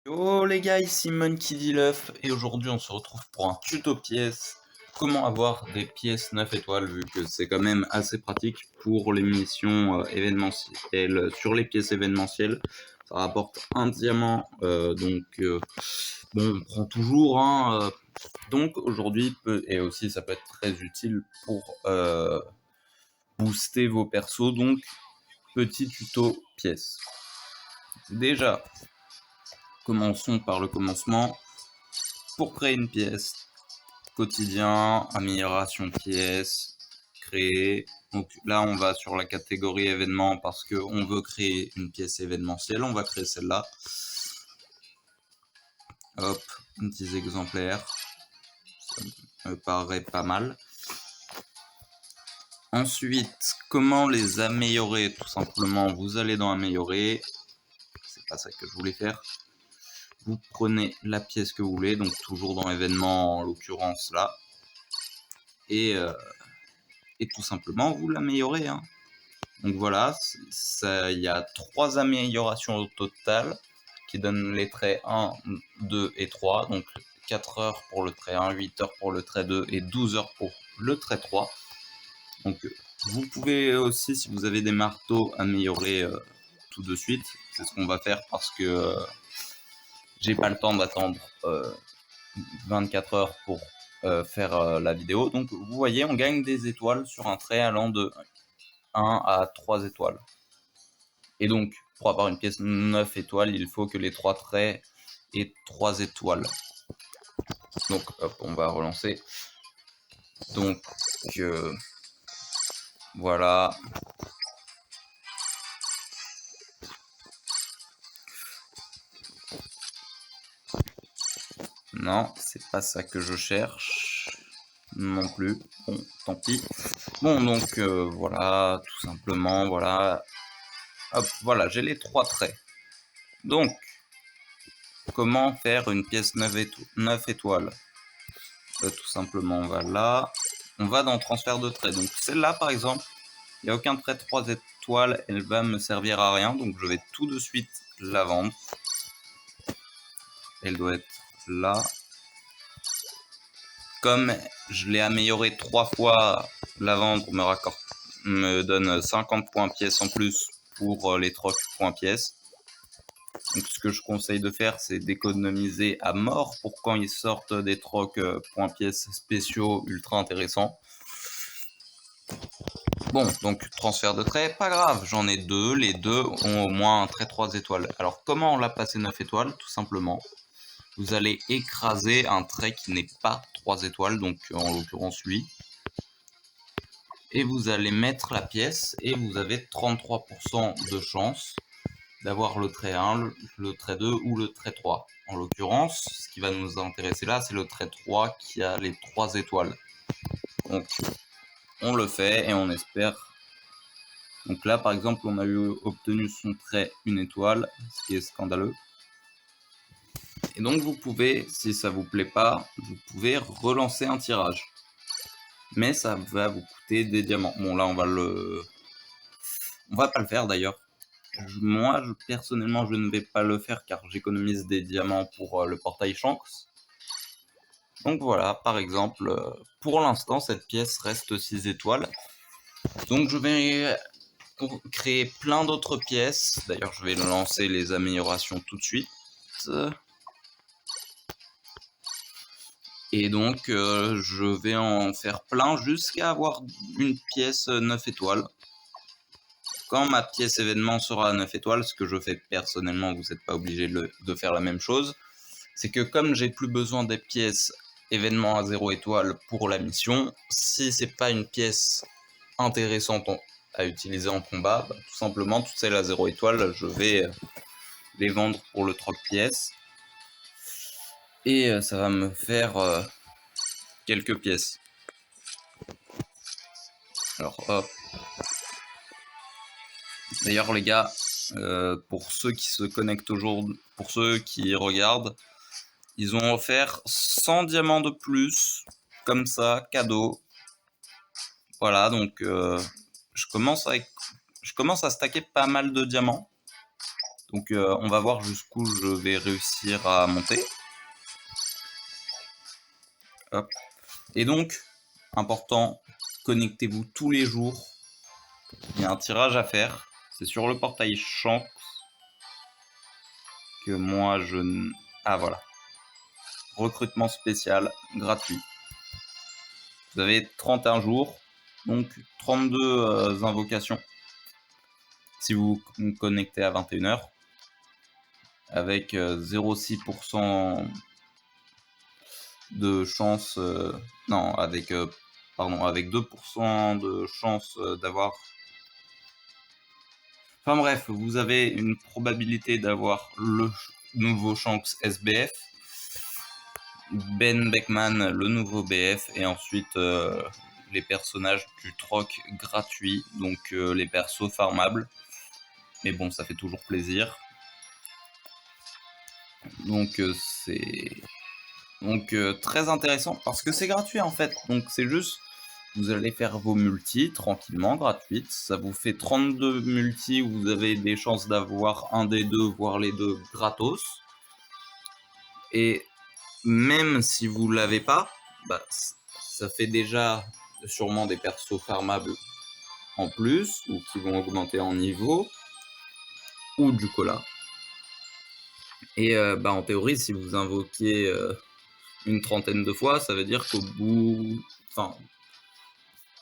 Yo les gars, ici Monkey D. Luff et aujourd'hui on se retrouve pour un tuto pièces. Comment avoir des pièces 9 étoiles vu que c'est quand même assez pratique pour les missions événementielles. Sur les pièces événementielles, ça rapporte un diamant, bon on prend toujours. Donc aujourd'hui, et aussi ça peut être très utile pour booster vos persos. Donc petit tuto pièces. Déjà, commençons par le commencement. Pour créer une pièce, quotidien, amélioration de pièce, créer. Donc là, on va sur la catégorie événement parce qu'on veut créer une pièce événementielle. On va créer celle-là. Hop, petits exemplaires. Ça me paraît pas mal. Ensuite, comment les améliorer? Tout simplement, vous allez dans améliorer. C'est pas ça que je voulais faire. Vous prenez la pièce que vous voulez, donc toujours dans événement, en l'occurrence là. Et tout simplement, vous l'améliorez. Donc voilà, il y a 3 améliorations au total qui donnent les traits 1, 2 et 3. Donc 4 heures pour le trait 1, 8 heures pour le trait 2 et 12 heures pour le trait 3. Donc vous pouvez aussi, si vous avez des marteaux, améliorer tout de suite. C'est ce qu'on va faire parce que j'ai pas le temps d'attendre 24 heures pour faire la vidéo. Donc vous voyez, on gagne des étoiles sur un trait allant de 1 à 3 étoiles. Et donc, pour avoir une pièce 9 étoiles, il faut que les 3 traits aient 3 étoiles. Donc, hop, on va relancer. Donc, voilà. Non, c'est pas ça que je cherche. Non plus. Bon, tant pis. Bon, donc, voilà, tout simplement, voilà. Hop, voilà, j'ai les 3 traits. Donc, comment faire une pièce 9 étoiles? Tout simplement, on va là. On va dans transfert de traits. Donc, celle-là, par exemple, il n'y a aucun trait 3 étoiles, elle va me servir à rien, donc je vais tout de suite la vendre. Elle doit être là. Comme je l'ai amélioré 3 fois, la vendre me donne 50 points pièce en plus pour les trocs points pièce. Donc ce que je conseille de faire, c'est d'économiser à mort pour quand ils sortent des trocs points pièce spéciaux ultra intéressants. Bon, donc transfert de trait, pas grave, j'en ai 2, les 2 ont au moins un trait 3 étoiles. Alors comment on l'a passé 9 étoiles? Tout simplement, vous allez écraser un trait qui n'est pas 3 étoiles, donc en l'occurrence lui. Et vous allez mettre la pièce et vous avez 33% de chance d'avoir le trait 1, le trait 2 ou le trait 3. En l'occurrence, ce qui va nous intéresser là, c'est le trait 3 qui a les 3 étoiles. Donc on le fait et on espère. Donc là, par exemple, on a obtenu son trait 1 étoile, ce qui est scandaleux. Et donc vous pouvez, si ça vous plaît pas, vous pouvez relancer un tirage. Mais ça va vous coûter des diamants. Bon là, on va pas le faire d'ailleurs. Moi, personnellement, je ne vais pas le faire car j'économise des diamants pour le portail Shanks. Donc voilà, par exemple, pour l'instant, cette pièce reste 6 étoiles. Donc je vais créer plein d'autres pièces. D'ailleurs, je vais lancer les améliorations tout de suite. Et donc, je vais en faire plein jusqu'à avoir une pièce 9 étoiles. Quand ma pièce événement sera à 9 étoiles, ce que je fais personnellement, vous n'êtes pas obligé de faire la même chose, c'est que comme j'ai plus besoin des pièces événement à 0 étoile pour la mission, si c'est pas une pièce intéressante à utiliser en combat, tout simplement, toutes celles à 0 étoile, je vais les vendre pour le troc pièces. Et ça va me faire quelques pièces. Alors hop. D'ailleurs les gars, pour ceux qui se connectent aujourd'hui, pour ceux qui regardent, ils ont offert 100 diamants de plus, comme ça, cadeau. Voilà, donc je commence à stacker pas mal de diamants. Donc on va voir jusqu'où je vais réussir à monter. Hop. Et donc, important, connectez-vous tous les jours. Il y a un tirage à faire. C'est sur le portail Shanks que moi je... Ah voilà. Recrutement spécial, gratuit. Vous avez 31 jours, donc 32 invocations. Si vous vous connectez à 21 h, avec 0,6% de chance... non, avec 2% de chance d'avoir... Enfin bref, vous avez une probabilité d'avoir le nouveau Shanks SBF, Ben Beckman le nouveau BF, et ensuite les personnages du troc gratuit, donc les persos farmables. Mais bon, ça fait toujours plaisir. Donc c'est très intéressant parce que c'est gratuit en fait. Donc c'est juste, vous allez faire vos multis tranquillement, gratuites. Ça vous fait 32 multis où vous avez des chances d'avoir un des deux, voire les deux gratos. Et même si vous l'avez pas, bah, ça fait déjà sûrement des persos farmables en plus, ou qui vont augmenter en niveau, ou du cola. Et bah, en théorie, si vous invoquez une trentaine de fois, ça veut dire qu'au bout... Enfin,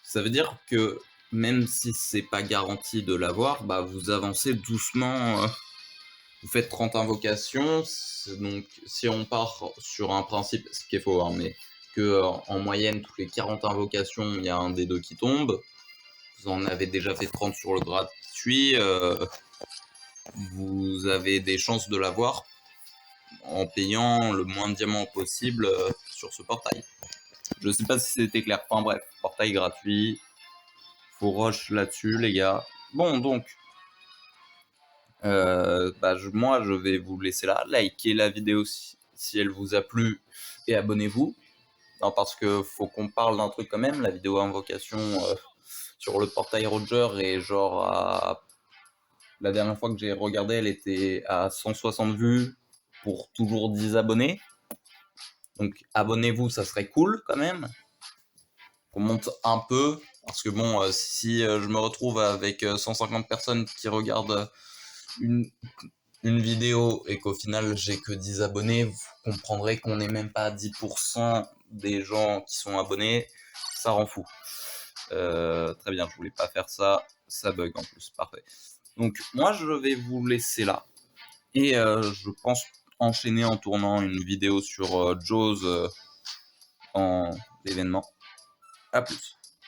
ça veut dire que même si c'est pas garanti de l'avoir, bah, vous avancez doucement. Vous faites 30 invocations, donc si on part sur un principe, ce qui est faux, hein, mais que en moyenne, toutes les 40 invocations, il y a un des deux qui tombe. Vous en avez déjà fait 30 sur le gratuit, vous avez des chances de l'avoir en payant le moins de diamants possible sur ce portail. Je sais pas si c'était clair. Enfin bref, portail gratuit. Faut rush là-dessus, les gars. Bon, donc, moi, je vais vous laisser là. Likez la vidéo si elle vous a plu et abonnez-vous. Non, parce que faut qu'on parle d'un truc quand même. La vidéo invocation sur le portail Roger est genre à... La dernière fois que j'ai regardé, elle était à 160 vues pour toujours 10 abonnés. Donc abonnez-vous, ça serait cool quand même. On monte un peu, parce que bon, si je me retrouve avec 150 personnes qui regardent une vidéo et qu'au final j'ai que 10 abonnés, vous comprendrez qu'on n'est même pas à 10% des gens qui sont abonnés, ça rend fou. Très bien, je voulais pas faire ça, ça bug en plus, parfait. Donc moi je vais vous laisser là, et je pense enchaîner en tournant une vidéo sur Jaws en événement. A plus.